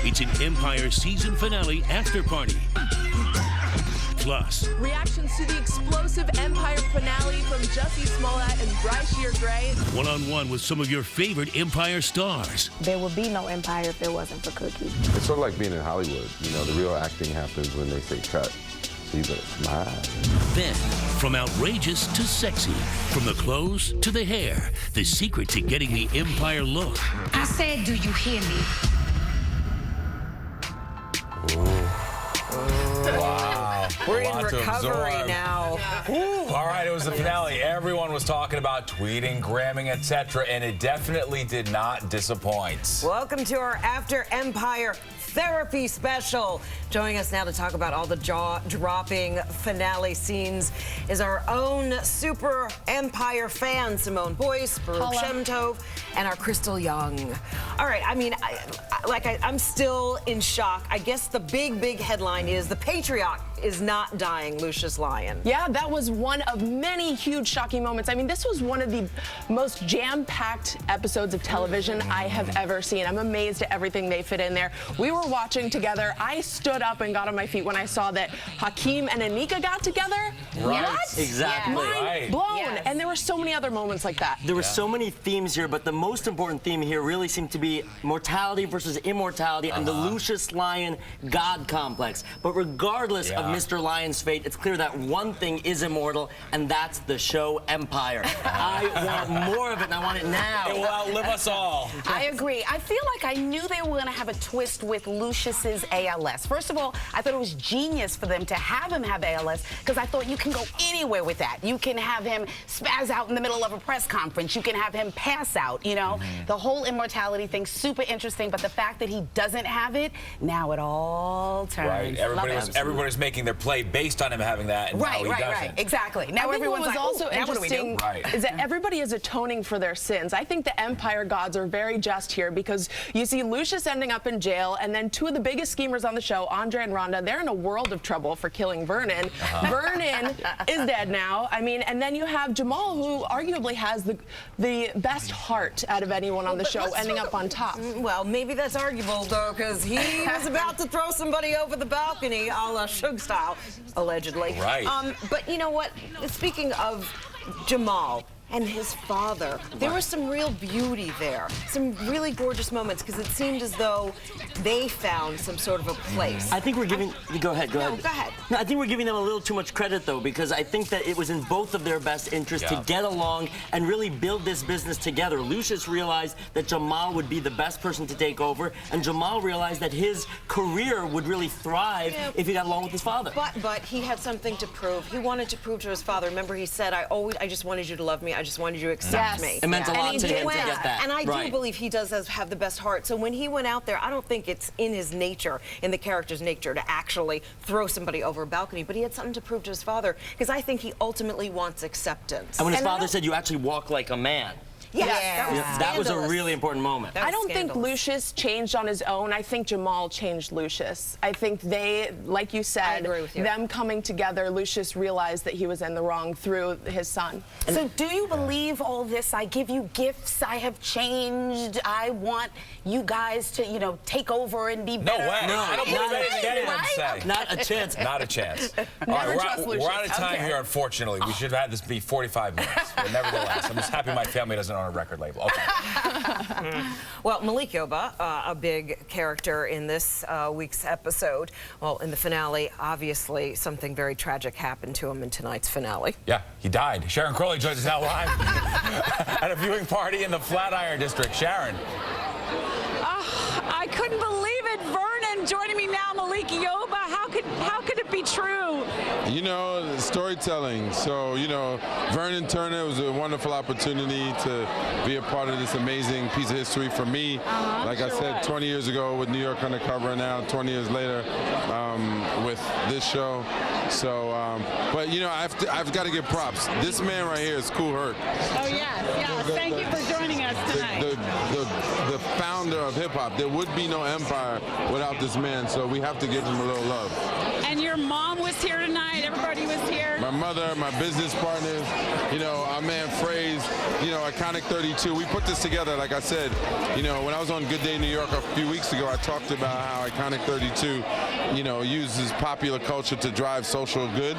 It's an Empire season finale after party. Plus, reactions to the explosive Empire finale from Jussie Smollett and Bryce Shear Gray. One-on-one with some of your favorite Empire stars. There would be no Empire if it wasn't for Cookie. It's sort of like being in Hollywood. You know, the real acting happens when they say cut. So you better smile. Then, from outrageous to sexy, from the clothes to the hair, the secret to getting the Empire look. I said, do you hear me? Wow. We're in recovery now. Woo. All right, it was the finale. Everyone was talking about tweeting, gramming, etc., and it definitely did not disappoint. Welcome to our After Empire Therapy Special. Joining us now to talk about all the jaw-dropping finale scenes is our own super Empire fan, Simone Boyce, Baruch Shemtov, and our Crystal Young. All right, I mean, I'm still in shock. I guess the big headline is the Patriarch is not dying, Lucius Lyon. Yeah, that was one of many huge shocking moments. I mean, this was one of the most jam-packed episodes of television I have ever seen. I'm amazed at everything they fit in there. We were watching together. I stood up and got on my feet when I saw that Hakeem and Anika got together. Right. What? Exactly. Mind blown. Yes. And there were so many other moments like that. There were so many themes here, but the most important theme here really seemed to be mortality versus immortality and the Lucius Lyon God complex. But regardless of Mr. Lyon's fate, it's clear that one thing is immortal, and that's the show Empire. I want more of it, and I want it now. It will outlive us all. I agree. I feel like I knew they were going to have a twist with Lucius's ALS. First of all, I thought it was genius for them to have him have ALS, because I thought you can go anywhere with that. You can have him spaz out in the middle of a press conference. You can have him pass out, you know. The whole immortality thing, super interesting, but the fact that he doesn't have it, now it all turns. Right. Everybody's making their play based on him having that, and now he doesn't. Right. Exactly. Now everyone's like, also interesting is that everybody is atoning for their sins. I think the Empire gods are very just here, because you see Lucius ending up in jail, and then two of the biggest schemers on the show, Andre and Rhonda, they're in a world of trouble for killing Vernon. Vernon is dead now. I mean, and then you have Jamal, who arguably has the best heart out of anyone on the show, ending up on top. Well, maybe that's arguable, though, because he was about to throw somebody over the balcony, a la Suge style, allegedly. Right. But you know what? Speaking of Jamal and his father, there was some real beauty there. Some really gorgeous moments, because it seemed as though they found some sort of a place. I think we're giving... Go ahead. Go ahead. No, I think we're giving them a little too much credit, though, because I think that it was in both of their best interests to get along and really build this business together. Lucius realized that Jamal would be the best person to take over, and Jamal realized that his career would really thrive if he got along with his father. But he had something to prove. He wanted to prove to his father. Remember, he said, I just wanted you to love me. I just wanted you to accept me. It meant a lot to him to get that. And I do believe he does have the best heart. So when he went out there, I don't think it's in his nature, in the character's nature, to actually throw somebody over a balcony. But he had something to prove to his father, because I think he ultimately wants acceptance. And when his father said, you actually walk like a man. Yes, that was a really important moment. I don't think Lucius changed on his own. I think Jamal changed Lucius. I think they, like you said, them coming together, Lucius realized that he was in the wrong through his son. So do you believe all this? I give you gifts. I have changed. I want you guys to, you know, take over and be better. No way. No, I don't believe anything anyone say. Not a chance. Not a chance. All right, we're out of time here, unfortunately. We should have had this be 45 minutes. But nevertheless, I'm just happy my family doesn't own a record label. Okay. Well, Malik Yoba, a big character in this week's episode. Well, in the finale, obviously, something very tragic happened to him in tonight's finale. Yeah, he died. Sharon Crowley joins us now live at a viewing party in the Flatiron District. Sharon. I couldn't believe it. Vernon joining me now, Malik Yoba. How could it be true? You know, storytelling. So, you know, Vernon Turner was a wonderful opportunity to be a part of this amazing piece of history for me. Like I said, 20 years ago with New York Undercover, and now 20 years later with this show. So, but you know, I've got to give props. This man right here is Cool Herc. Oh yes. Thank you for joining us tonight. The founder of hip hop. There would be no Empire without this man. So we have to give him a little love. And your mom was was here tonight. Everybody was here. My mother, my business partners, you know, our man Phrase, you know, Iconic 32. We put this together, like I said, you know, when I was on Good Day New York a few weeks ago, I talked about how Iconic 32, you know, uses popular culture to drive social good.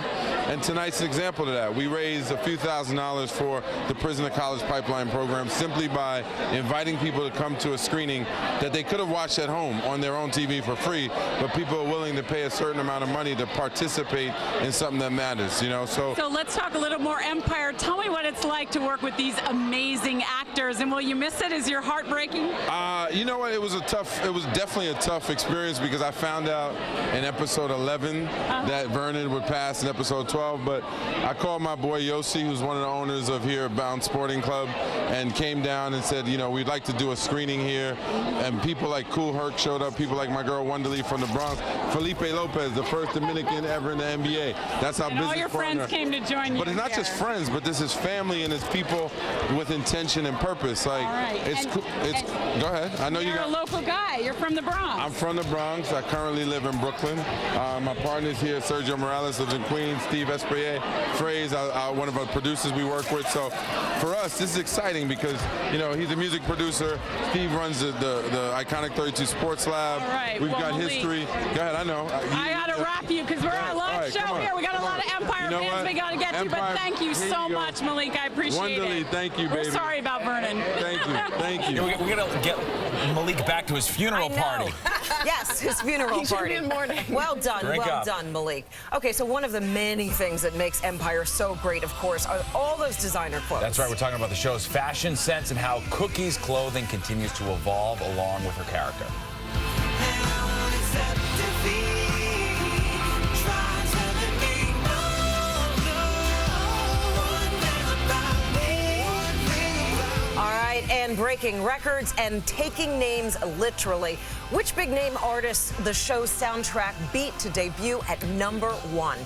And tonight's an example of that. We raised a few $1,000s for the Prisoner College Pipeline program simply by inviting people to come to a screening that they could have watched at home on their own TV for free, but people are willing to pay a certain amount of money to participate in something that matters, you know. So let's talk a little more Empire. Tell me what it's like to work with these amazing actors, and will you miss it? Is your heart breaking? You know what? It was definitely a tough experience because I found out in episode 11 that Vernon would pass in episode 12, but I called my boy Yossi, who's one of the owners of here at Bound Sporting Club, and came down and said, you know, we'd like to do a screening here. And people like Kool Herc showed up, people like my girl Wonderly from the Bronx, Felipe Lopez, the first Dominican ever in the NBA. That's our business all your partner. friends came to join you. But it's not just friends, but this is family and it's people with intention and purpose. Like, go ahead. I know you're a local guy. You're from the Bronx. I'm from the Bronx. I currently live in Brooklyn. My partners here, Sergio Morales lives in Queens, Steve Esprier, Phrase, one of our producers we work with. So for us, this is exciting because, you know, he's a music producer. Steve runs the Iconic 32 Sports Lab. All right. We've got Malik, history. Go ahead, I know. I got to wrap you because we're on a live show here. We got a lot of Empire fans we got to get to, but thank you so much, Malik. I appreciate it. Thank you, baby. We're sorry about Vernon. Thank you. Thank you. We're going to get Malik back to his funeral party. Yes, his funeral party. Well done, done, Malik. Okay, so one of the many things that makes Empire so great, of course, are all those designer clothes. That's right. We're talking about the show's fashion sense and how Cookie's clothing continues to evolve along with her character. And breaking records and taking names literally. Which big name artists the show's soundtrack beat to debut at #1?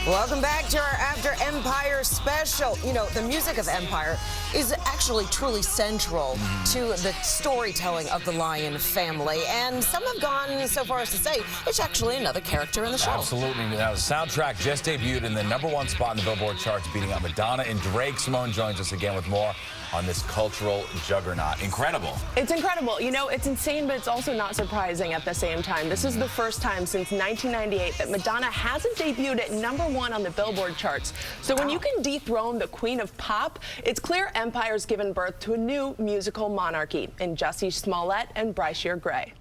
Welcome back to our After Empire special. You know, the music of Empire is actually truly central to the storytelling of the Lion family. And some have gone so far as to say it's actually another character in the show. Absolutely. Now, the soundtrack just debuted in the #1 spot in the Billboard charts, beating out Madonna and Drake. Simone joins us again with more on this cultural juggernaut. Incredible. It's incredible. You know, it's insane, but it's also not surprising at the same time. This is the first time since 1998 that Madonna hasn't debuted at #1 on the Billboard charts. So when you can dethrone the queen of pop, it's clear Empire's given birth to a new musical monarchy in Jussie Smollett and Bryce Gray.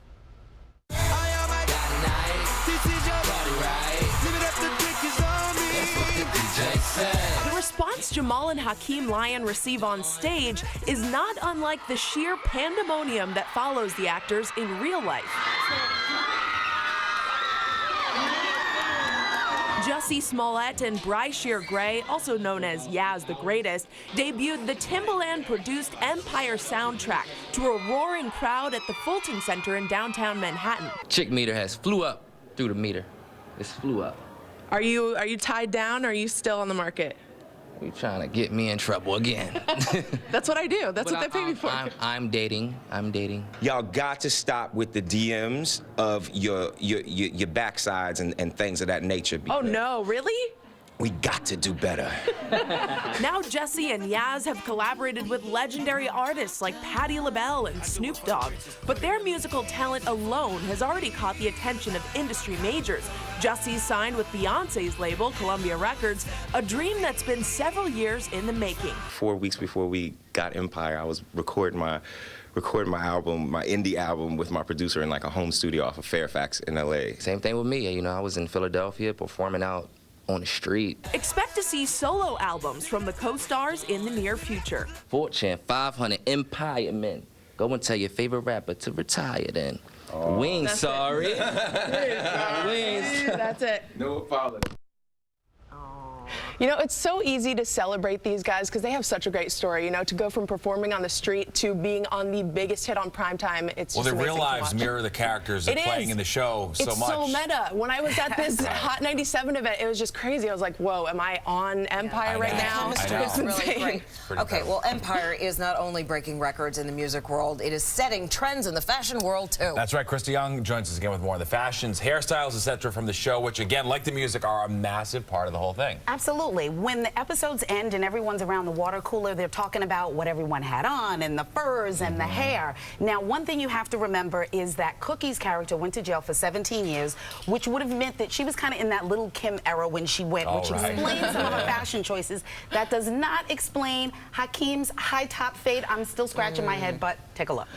The response Jamal and Hakeem Lyon receive on stage is not unlike the sheer pandemonium that follows the actors in real life. Jussie Smollett and Bryce Gray, also known as Yaz the Greatest, debuted the Timbaland-produced Empire soundtrack to a roaring crowd at the Fulton Center in downtown Manhattan. Chick meter has flew up through the meter. It's flew up. Are you tied down, or are you still on the market? You trying to get me in trouble again. That's what I do. That's what they pay me for. I'm dating. Y'all got to stop with the DMs of your backsides and things of that nature. Oh no, really? We got to do better. Now Jussie and Yaz have collaborated with legendary artists like Patti LaBelle and Snoop Dogg, but their musical talent alone has already caught the attention of industry majors. Jussie signed with Beyonce's label, Columbia Records, a dream that's been several years in the making. 4 weeks before we got Empire, I was recording my album, my indie album, with my producer in like a home studio off of Fairfax in LA. Same thing with me. You know, I was in Philadelphia performing out on the street. Expect to see solo albums from the co-stars in the near future. Fortune 500 Empire Men. Go and tell your favorite rapper to retire then. Wings, sorry. Wings. That's it. No apology. You know, it's so easy to celebrate these guys because they have such a great story. You know, to go from performing on the street to being on the biggest hit on primetime, it's just their real amazing to lives watch. mirror the characters they're playing in the show so much. It's so meta. When I was at this Hot 97 event, it was just crazy. I was like, whoa, am I on Empire right now? It's really great. Okay, well, Empire is not only breaking records in the music world, it is setting trends in the fashion world, too. That's right. Christy Young joins us again with more of the fashions, hairstyles, etc. from the show, which, again, like the music, are a massive part of the whole thing. Absolutely. When the episodes end and everyone's around the water cooler, they're talking about what everyone had on and the furs and the hair. Now, one thing you have to remember is that Cookie's character went to jail for 17 years, which would have meant that she was kind of in that Little Kim era when she went, which explains some of her fashion choices. That does not explain Hakeem's high top fade. I'm still scratching my head, but take a look.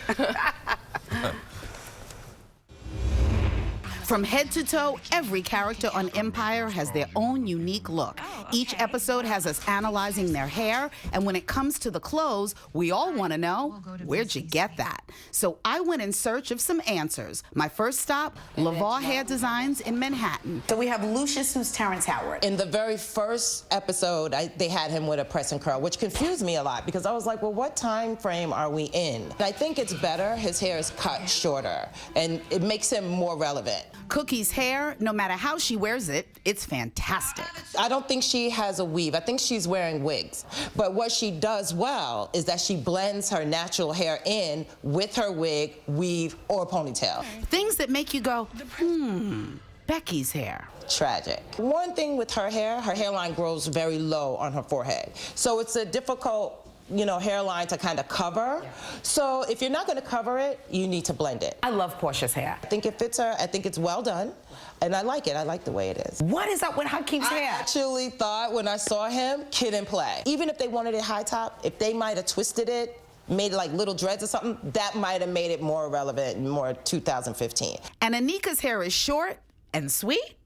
From head to toe, every character on Empire has their own unique look. Each episode has us analyzing their hair, and when it comes to the clothes, we all want to know, where'd you get that? So I went in search of some answers. My first stop, Lavar Hair Designs in Manhattan. So we have Lucius, who's Terrence Howard. In the very first episode, they had him with a press and curl, which confused me a lot because I was like, well, what time frame are we in? I think it's better. His hair is cut shorter, and it makes him more relevant. Cookie's hair, no matter how she wears it, it's fantastic. I don't think she has a weave. I think she's wearing wigs. But what she does well is that she blends her natural hair in with her wig, weave, or ponytail. Things that make you go, Becky's hair. Tragic. One thing with her hairline grows very low on her forehead. So it's a difficult hairline to kind of cover. So if you're not going to cover it, you need to blend it. I love Portia's hair. I think it fits her. I think it's well done. And I like it. I like the way it is. What is up with Hakeem's hair? I actually thought when I saw him, Kid and Play. Even if they wanted it high top, if they might have twisted it, made like little dreads or something, that might have made it more relevant, more 2015. And Anika's hair is short and sweet.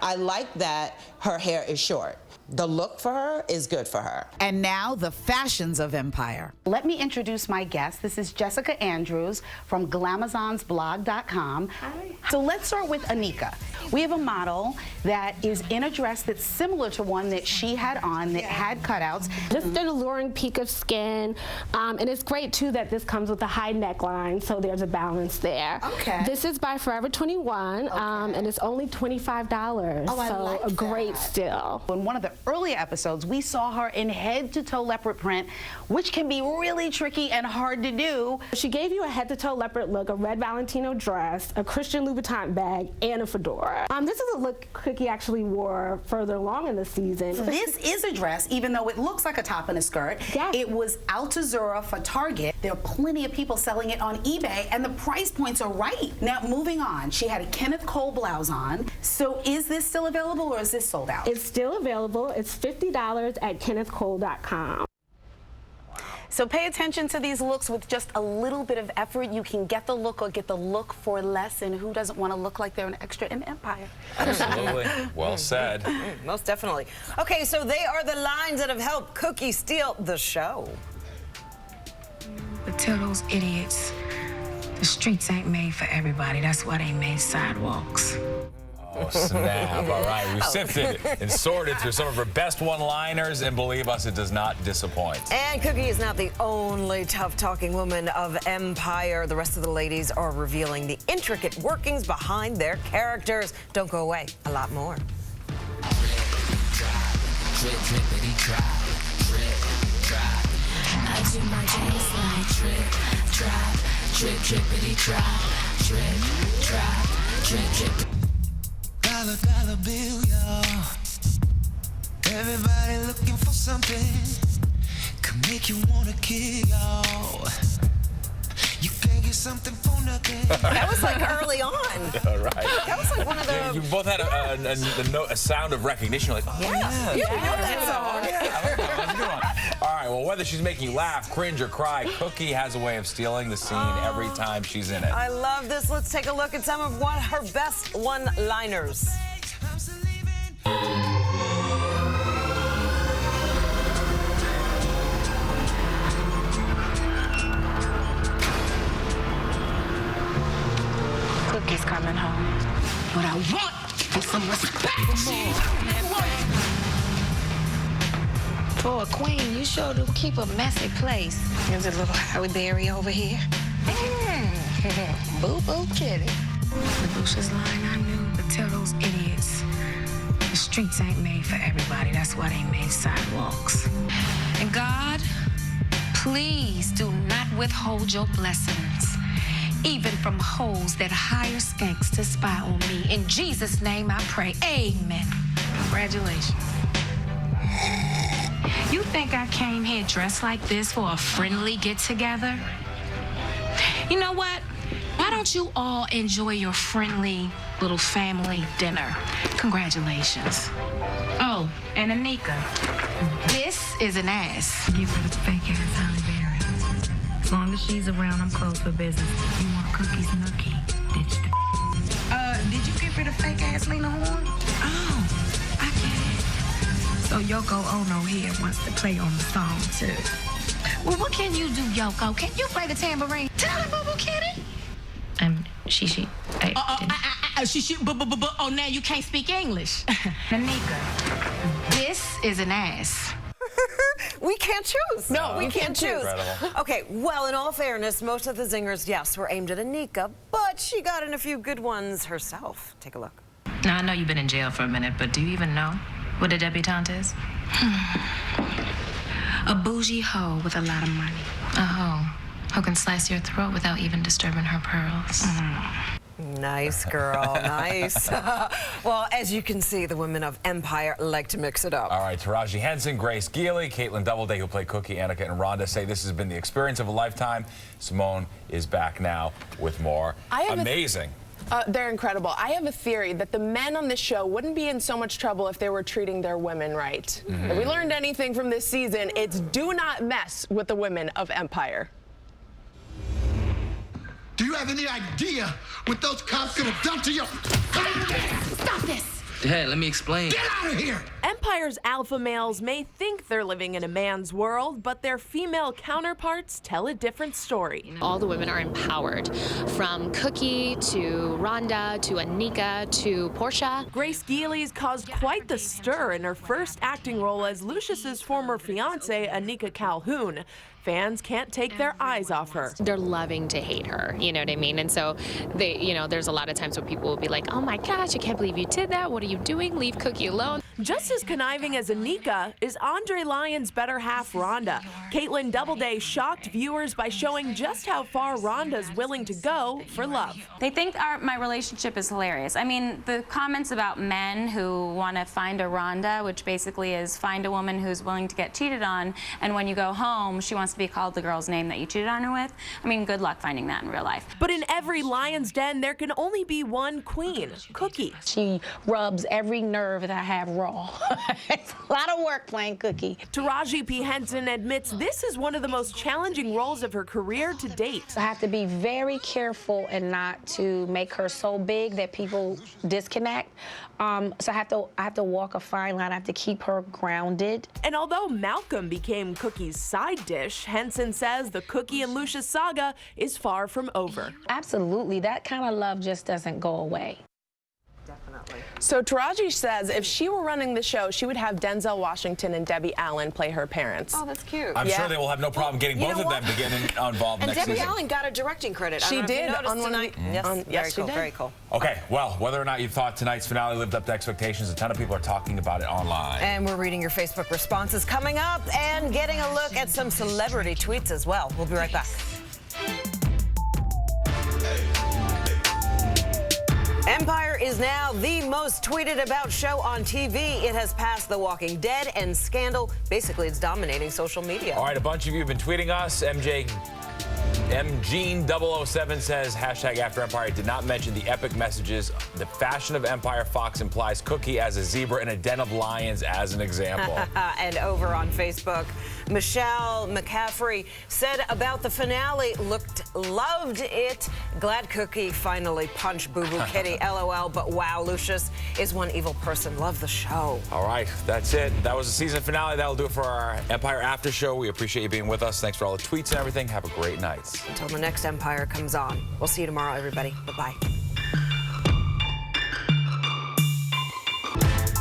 I like that her hair is short. The look for her is good for her. And now the fashions of Empire. Let me introduce my guest. This is Jessica Andrews from glamazonsblog.com. Hi. So let's start with Anika. We have a model that is in a dress that's similar to one that she had on that had cutouts. Just an alluring peak of skin. And it's great too that this comes with a high neckline, so there's a balance there. Okay. This is by Forever 21, and it's only $25. Oh, I so like a great that. steal. In one of the earlier episodes, we saw her in head-to-toe leopard print, which can be really tricky and hard to do. She gave you a head-to-toe leopard look, a red Valentino dress, a Christian Louboutin bag, and a fedora. This is a look Cookie actually wore further along in the season. This is a dress, even though it looks like a top and a skirt. Yes. It was Altuzura for Target. There are plenty of people selling it on eBay, and the price points are right. Now, moving on, she had a Kenneth Cole blouse on. So is this still available, or is this sold out? It's still available. It's $50 at kennethcole.com. So pay attention to these looks. With just a little bit of effort, you can get the look or get the look for less, and who doesn't want to look like they're an extra in Empire? Absolutely. Well said. Most definitely. Okay, so they are the lines that have helped Cookie steal the show. But tell those idiots, the streets ain't made for everybody. That's why they made sidewalks. Oh, snap. All right. We've sifted and sorted through some of her best one-liners, and believe us, it does not disappoint. And Cookie is not the only tough-talking woman of Empire. The rest of the ladies are revealing the intricate workings behind their characters. Don't go away. A lot more. I do my dance like drip, drop, drip, drippity drop, drip, drop, drip, drip. Dollar bill, y'all. Everybody looking for something. Could make you wanna kill, y'all. You can't get something for nothing. That was like early on. Yeah, right. That was like one of the... Yeah, you both had a sound of recognition. You're like, oh, yeah. You know that song. Yeah. All right, well, whether she's making you laugh, cringe, or cry, Cookie has a way of stealing the scene every time she's in it. I love this. Let's take a look at some of her best one-liners. coming home. What I want is some respect. For a queen, you sure do keep a messy place. There's a little Halle Berry over here. Boo-boo kitty. The Lucius line I knew, but tell those idiots, the streets ain't made for everybody. That's why they made sidewalks. And God, please do not withhold your blessings, even from hoes that hire skanks to spy on me. In Jesus' name I pray, amen. Congratulations. You think I came here dressed like this for a friendly get-together? You know what? Why don't you all enjoy your friendly little family dinner? Congratulations. Oh, and Anika, this is an ass. Give her the fake ass Halle Berry. As long as she's around, I'm closed for business. You want cookies, nookie? Ditch the did you give her the fake ass Lena Horne? Oh, I get it. So Yoko Ono here wants to play on the song too. Well, what can you do, Yoko? Can you play the tambourine? Tell her, boo-boo kitty. She. Oh, now you can't speak English. Nanika, this is an ass. We can't choose. No, we can't choose. Incredible. Okay, well, in all fairness, most of the zingers, yes, were aimed at Anika, but she got in a few good ones herself. Take a look. Now, I know you've been in jail for a minute, but do you even know what a debutante is? A bougie hoe with a lot of money. A hoe who can slice your throat without even disturbing her pearls. Nice, girl, nice. Well, as you can see, the women of Empire like to mix it up. All right, Taraji Henson, Grace Geely, Caitlin Doubleday, who played Cookie, Annika, and Rhonda, say this has been the experience of a lifetime. Simone is back now with more. Amazing. They're incredible. I have a theory that the men on this show wouldn't be in so much trouble if they were treating their women right. If we learned anything from this season, it's do not mess with the women of Empire. Do you have any idea what those cops could have done to you? Stop this! Hey, let me explain. Get out of here! Empire's alpha males may think they're living in a man's world, but their female counterparts tell a different story. All the women are empowered, from Cookie to Rhonda to Anika to Portia. Grace Geely's caused quite the stir in her first acting role as Lucius's former fiancée, Anika Calhoun. Fans can't take their eyes off her. They're loving to hate her, you know what I mean? And so they, there's a lot of times where people will be like, oh my gosh, I can't believe you did that. What are you doing? Leave Cookie alone. Just as conniving as Anika is Andre Lyon's better half, Rhonda. Caitlin Doubleday shocked viewers by showing just how far Rhonda's willing to go for love. They think my relationship is hilarious. I mean, the comments about men who want to find a Rhonda, which basically is find a woman who's willing to get cheated on, and when you go home, she wants to be called the girl's name that you cheated on her with. I mean, good luck finding that in real life. But in every lion's den, there can only be one queen, Cookie. She rubs every nerve that I have raw. It's a lot of work playing Cookie. Taraji P. Henson admits this is one of the most challenging roles of her career to date. I have to be very careful and not to make her so big that people disconnect. So I have to walk a fine line. I have to keep her grounded. And although Malcolm became Cookie's side dish, Henson says the Cookie and Lucius saga is far from over. Absolutely. That kind of love just doesn't go away. So Taraji says if she were running the show, she would have Denzel Washington and Debbie Allen play her parents. Oh, that's cute. I'm sure they will have no problem getting both of them to get involved and next Debbie season. Allen got a directing credit. She did on one tonight. Yes, she did. Very cool. Okay, well, whether or not you thought tonight's finale lived up to expectations, a ton of people are talking about it online. And we're reading your Facebook responses coming up and getting a look at some celebrity tweets as well. We'll be right back. Empire is now the most tweeted about show on TV. It has passed The Walking Dead and Scandal. Basically, it's dominating social media. All right, a bunch of you have been tweeting us. MGene007 says, #AfterEmpire did not mention the epic messages. The fashion of Empire. Fox implies Cookie as a zebra in a den of lions as an example. And over on Facebook, Michelle McCaffrey said about the finale, loved it. Glad Cookie finally punched Boo Boo Kitty. LOL, but wow, Lucius is one evil person. Love the show. All right, that's it. That was the season finale. That'll do it for our Empire After Show. We appreciate you being with us. Thanks for all the tweets and everything. Have a great night. Until the next Empire comes on. We'll see you tomorrow, everybody. Bye-bye.